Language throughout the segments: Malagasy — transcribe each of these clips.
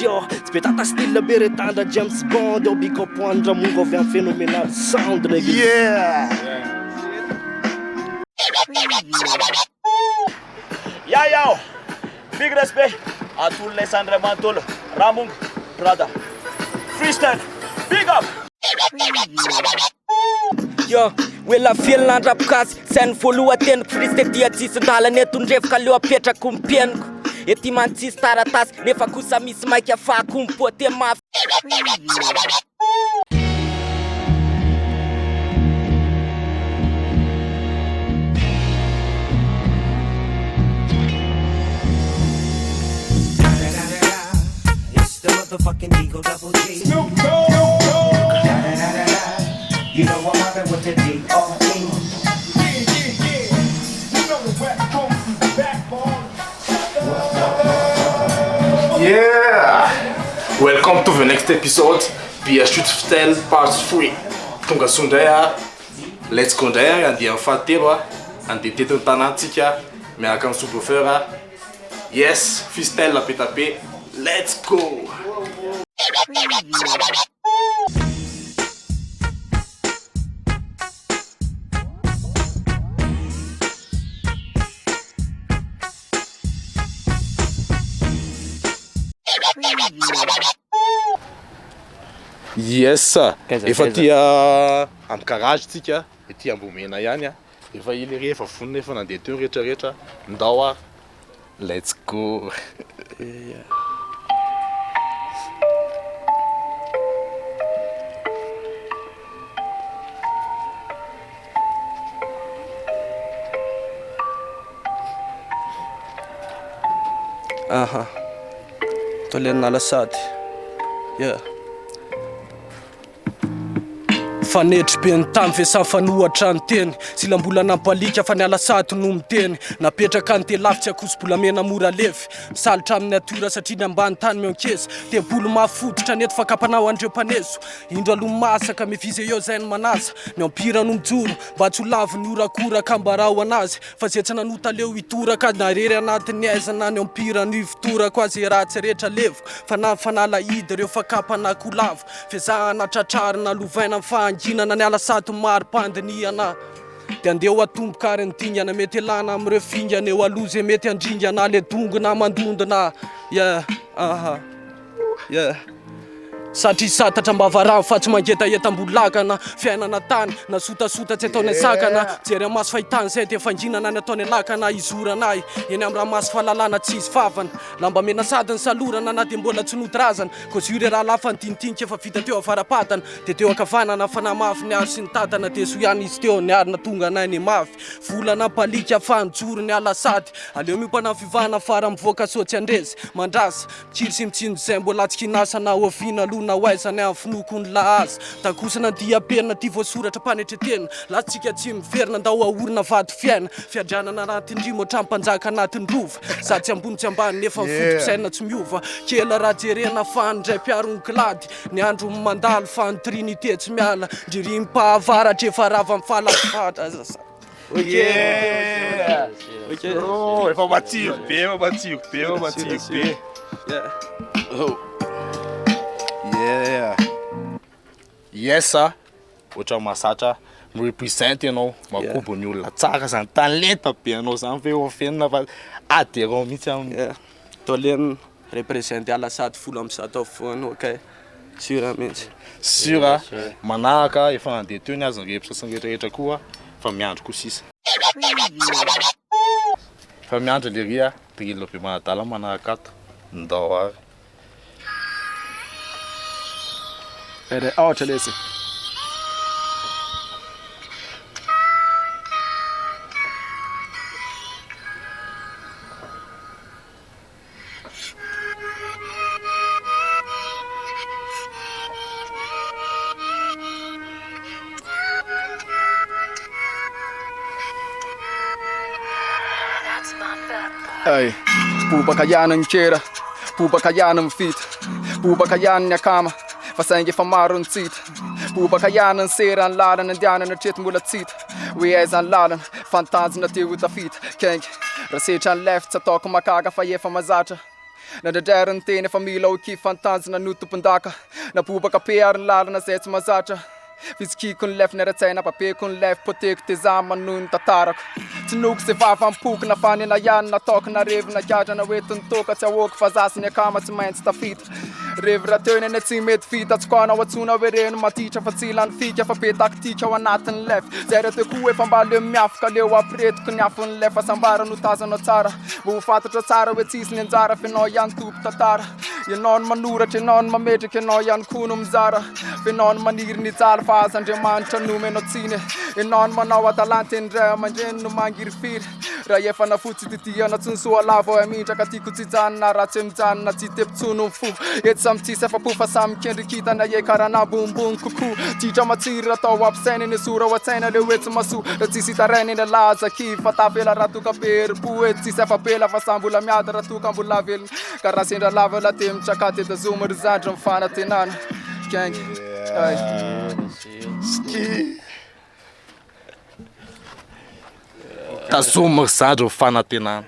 Yo, spetata stile bere tanda James Bond, yo big up one Ramungo via phenomenal sound nigga. Yeah. Yo, big respect à tous les Sandra Mantolo, Ramung, brother, freestyle, big up. Yo, wela fielna rap kas sen follow aten freestyle dia tisdala netundrefka leo petra kumpienko ety mantsisy taratasy nefa kosa misy maika afahako mipote mafy. It's the motherfucking Eagle Double G. Snoop Dogg. You know I'm mobbing with the D.R.E. Yeah. Welcome to the next episode. Be a shoot style part 3. Tonga sondaya. Let's go ndaya andia fahatelo andia tetony tanantsika miaraka amin'ny subwoofer. Yes, freestyle la pétapé. Let's go. Yes, efa tia am garage tsika, ety ambomena ihany efa ile rehefa vonona efa nandeha teo rehetrarehetra ndao let's go. Tolena lasady. Yeah. Fanetry be ny tamy vesa fanohatra ny teny sila mbola nampalika fa niala saty no miteny napetraka ny telavitsy akoso-bola mena mora lefy misalitra amin'ny natora satria ny ambany tany miankeza tebolo mafototra neto fakapanao andreo mpanezo indro aloha masaka mivizy eo zay ny manasa ny ampira no mijoro mba tsy ho lavo ny orakoraka mbarao anazy fa zay tsy nanota leo hitoraka narery anatin'ny aizana ny ampira ny vitorako azy ratsy rehetra levoko fa na fanala idy reo fakapanako lavo fezahana tratrarina lovaina fanginana ny ala saty maro pandiniana de andeo atomboka ny dingana mety elana am'ireo fingana eo aloza mety andringana le dongona mandondona satria satatra mbavara fa tsy mangetaetam-bolakana fiainana tany na sotasota tsy ataony sakana jery amaso fahitany zay de fanginana ny ataony lakana izoranay eny amin'ny raha maso fahalalana tsy izy favana lamba mena sady ny salorana na de mbola tsy notirazana ko zury raha lafa ny dinidinika efa vita teo avarapatana de teo akavanana fa namafy ny aro sy ny tatana de soiany izy teo ny arina tonga nay ny mafy volana palika fanjoro ny ala sady aleo miopana fivana fara mivoaka soatsy andrezy mandrasa mikiry sy mitsino zay mbola tsy kinasana ovina na waizany amin'ny finokony lahazy takosana dia-penina ty voasoratra mpanetretena latsika tsy miverina ndao aorina vady fiaina fiadranana anatin-drimo hatrampanjaka anatin'ny rova sady tsy ambony tsy ambany nefa mifotopisaina tsy miova kela raha jerena fany ndray mpiarony kilady ny andro mandalo fany trinité tsy miala ndririm-pahavaratra efa rava mifalafatra Efa matsiro be. Yeah. Yes, ohatra masatra mi-represent ianao makobo ny olona tsara zany talenta be anao zany ve ofenina fa adhérent mihitsy amin'ny Tolena represente ala sady folo amby zato avoana okay sura mihitsy sura manaraka efa nandeha teo ny azy ny repression rehetrarehetra koa fa miandro koa sisa fa miandro le ria drilo be manadala manaraka ato ndao ary Ere out lesi. Ay, bobaka ihany ny kera, bobaka ihany ny fita, bobaka ihany ny akama fa saingy efa maro ny tsita bobaka ihany ny sera ny lalana andianana treto mbola tsita hoe aiza ny lalana fantanjona teo ho tafita kengy raha setra ny lefy tsy ataoko makaga fa efa mazatra Nandradrara ny teny efa mila ho kifantanjona no tompon-daka nabobaka pe ary ny lalana zay tsy mahazatra fizikiko ny lef niara-tsaina papeko ny lef poteko tezama noho ny tantarako tsy noko zay vavampoky na fanena ihany nataoko na revi nakatra na oetiny toka tsy ahoako fa zasy ny akama tsy maintsy tafita revy raha teo neny tsy mety vita tsy koa na oatsona hoe reno matitra fa tsy ilany fika fa be taktika ao anatin'ny lef zay raha teo koa efa mba leo miafaka leo apiretiko ny afon'ny lef asambara no tazanao tsara mbo ho fantatra tsara hoe tsisy ny anjara fenao ihany topo tantara ianao ny manoratra ianao ny mametraka ianao ihany koa no mizara fenao ny maniry ny jala fa aza Andriamanitra nomenao tsiny ianao ny manao atalanta indray aman-dreny no mangiry firy raha efa nafotsy tidiana tsonsoa lava ao amindraka tiako tsy janona raha tsy mijanona tsy tepitsono ny fo eto samy tsisy afa-po fa samy kendrikitana ie karana bombony kokoa titra matsiry atao ampisainy ny sora ho atsaina leo etsy maso raha tsisy hitarainy ny laza kivy fa tavela raha toka peripo eto tsisy afapela fa sambola miada raha toka mbola velona ka raha sendra lava la te mitrakaty edazomo ry zandra mifanantenana kengy tazomo ry zandra mifanantenana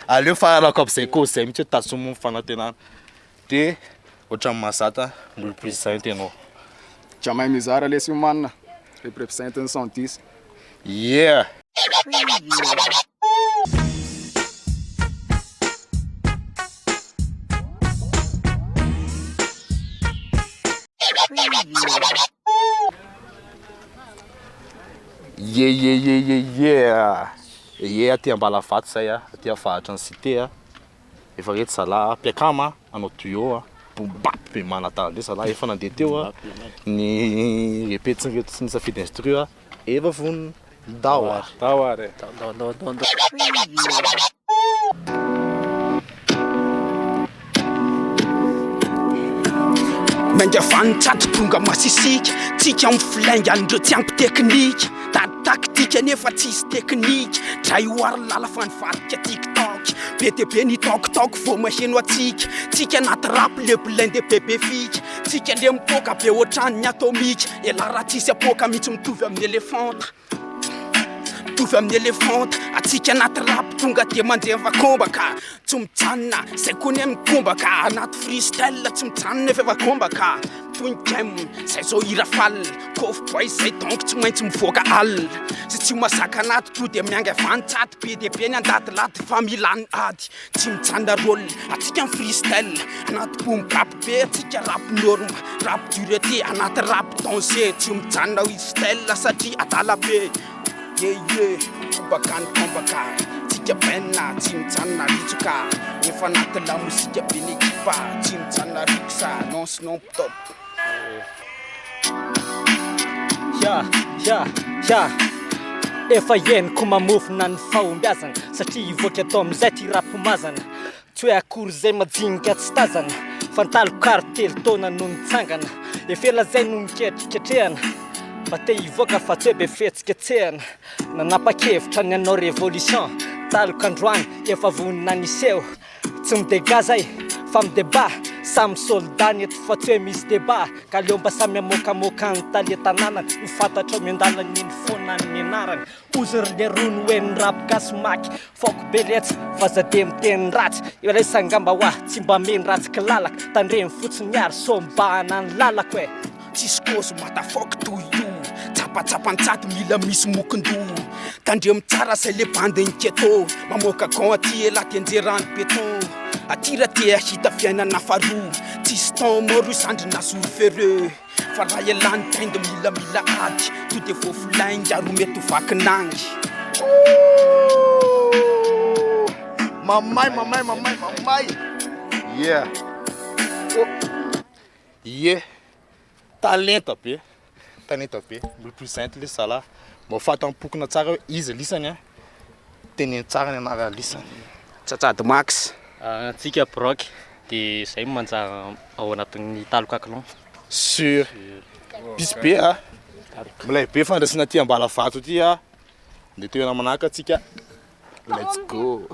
aleo fahalako am'izay koa zay mihitsy hoe tazomo mifanantenana de ohatran'ny mahazata mbola président ianao jamais mizara lesy humanina representany 110 yeah aty ambala vato zay aty afahatra ny cité efa reto zala mpiakama anao tuyau bombapy be manatany zala efa nandeha teo ny repetitsiny reto sy nisafidy instru efa vony dao Manga vanitsato tonga masisika tsika miflainga andreo tsy ampy teknika tady taktika nefa tsisy teknika dray oary lala fanivadika tiktok be de be ny toktok vao maheno atsika tsika anaty rapy le blinde bebe fika tsika le mipoka be ohatrany ny atomika ela raha tsisy apoka mihitsy mitovy amin'ny elefanta mitovy amin'ny elefanta atsika anaty rapy tonga de mandeha vakombaka tsy mijanona zay koa ny mikombaka anaty freestyle tsy mijanona efa vakombaka toin-game zay zao hira fal cowboy zay donc tsy maintsy mivoaka al sy tsy masaka anaty to de mianga vanitsaty be de be ny andady laty fa milany ady tsy mijanona rôle atsika ny freestyle anaty boom-bap be atsika rap norme rap dureté anaty rap danger tsy mijanona freestyle satria adala be kombaka ny kombaka tsika benna tsy mijanona ritsoka efa anaty lamozika be n'ekipa tsy mijanona rikosa non sinon top efa henoko mamofona ny fahombiazana satria ivoaka atao am'izay ty rapo mazana tsy hoe akory zay majinika tsy tazana fantaloko kartely taona no nitsangana efela zay no miketriketrehana mba te ivoaka fa tsy hoe be fetsiketsehana nanapa-kevitra ny anao révolution taloko androany efa vonina niseho tsy midega zay fa mideba samy soldat eto fa tsy hoe misy débat ka leo mba samy amokamoka ny talia tanànana ho fantatra miandalany ny fonany ny anarany ozy ry rony hoe ny rapigasy maky foko beletsy fa zade miteny ratsy iraisangamba hoa tsy mba meny ratsy kilalaka tandreny fotsiny ary so mbahana ny lalako e tsisy koso matafoky toy io tsapatsapan-tsato mila misy mokin-do tandremo tsara zay le bande niketo mamoaka gon aty elaty anjerany beton aty raha te ahita fiainana faroa tsisy temps moro isandry nazory fereux fa raha elany taindy mila ady to de vofolainga ro mety ho vakinangy mamay talenta be mbola présente le sala mba fatampokona tsara hoe izy lisany teneny tsara ny anara lisany tsatsady max antsika brock de zay manjara ao anatin'ny taloko akalon sur pisy be milay be fandraisana ty ambala vato ty de toerana manahaka atsika let's go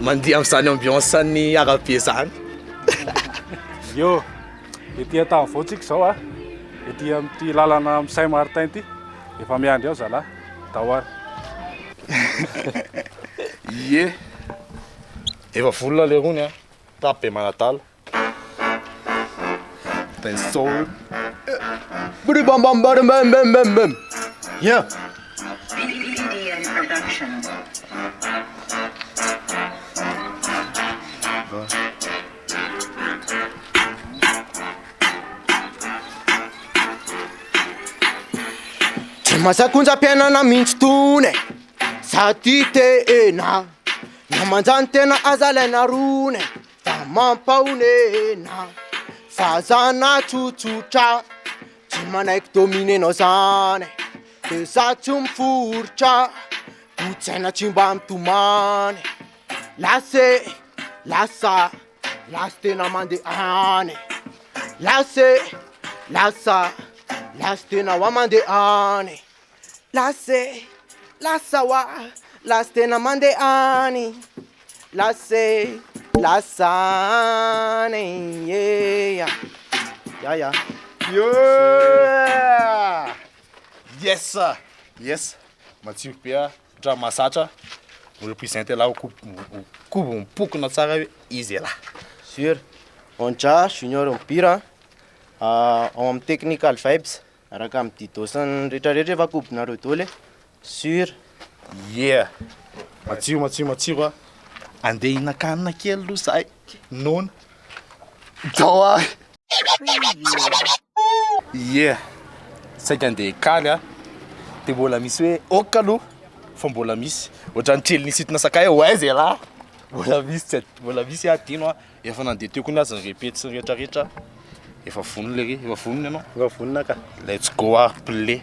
mandeha am'zany ambiance ny arabe zany. Yo, ety atao voatsika zao a. Ety am'ty lalana am Saint-Martin ty. Efa miandry ao zala. Dahoary. Ye. Efa volona le rony a. Tapé manatala. Ten soul. Buri bam bam bam bam bam bam bam. Yeah. BDM production. Masakunja-piainana mihitsy tony za ty tena namanjany tena azalaina rony da mampahonena fa zana tsotsotra tsy manaiky dominenao zany de za tsy miforotra kotsaina tsy mba mitomany lase lasa tena mandeha any lasa tena wa mandeha any lasa wa lasa tena mandeha any lasany yeah Yeah. Yes. Yes. Matsiro be a dra masatra. Mbola présente là kubo mpokona tsara hoe izy là. Sûr. Onja junior mpira ao amin'ny technical vibes araka amin'ny didosany rehetrarehetra efa kobonareo dole. Sûr. Yeah. Matsiro a. Andeha hinakanina kely aloha zahay. Nona. Dawa. Yeah. Saika andeha hikaly a. De mbola misy hoe oka aloha fa mbola misy ohatrany trely nisitona sakay ouais zay là. Mbola misy adino a. Efa nandeha teo koa ny azy ny répétition rehetrarehetra. Efa vonona le efa vonona ianao. Efa vonona ka. Let's go a play.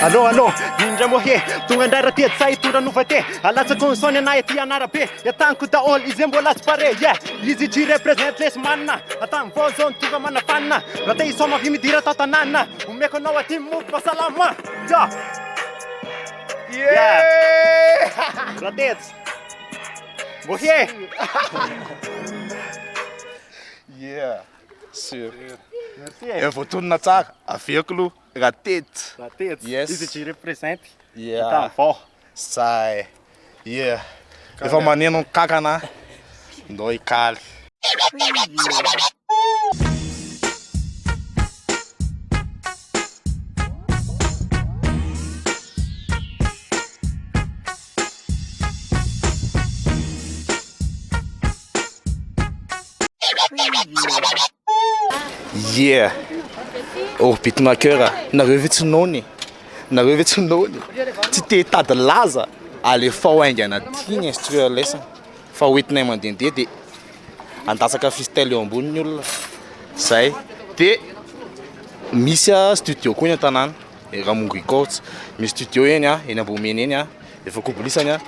Allô, indra mohe, tonga ndray raha tiady say tora nova te alatsako ny saony anay aty anarabe iataniko daholo izy mbola tsy pare yeah izy tsy represente lesy manina atany vao zone tonga manafanina raha te isoma vy midira tao tanàna omeko anao aty moko fasalama ja yeah raha tetsy mohe Yeah. Sûr. Efa tonona tsara aveko aloha raha tety. Yes. izy tsy represente Yeah. atany vao Sai. Yeah. Efa maneno ny kakana. Ndao hikaly. Yeah. Oh, pitona cœur. Nareo ve tsy nony? Tsy te tady laza. Alefa hoaingana tiany instruire lesson. Fa hoentinay mandendeha de andasaka freestyle eo ambony ny olona. Zay. De misy studio koa ny an-tanàna. Ramongo Records. Misy studio eny a, eny Ambomena eny a. Efa kobolisany a.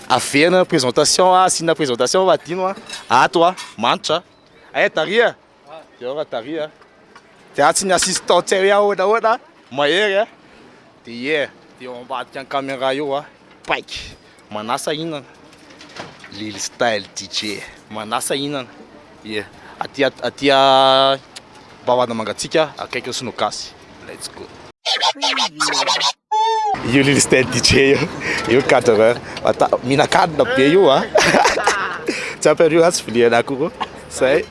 Averina présentation a, asina présentation vadino a. Ato a, manitra. Ay taria. Yo taria. Te atsy ny assistant tsay ahoana mahery a. De yeah, de eo ambadika ny caméra io a. Paik. Manasa inana. Lil Style DJ. Manasa inana. Yeah. Atia bavana mangatsika akaiky Snokasy. Let's go. Io Lil Style DJ io 4 heures. Ata minakadina be io a. Tsy ampy io atsy viliana akoro. Zay.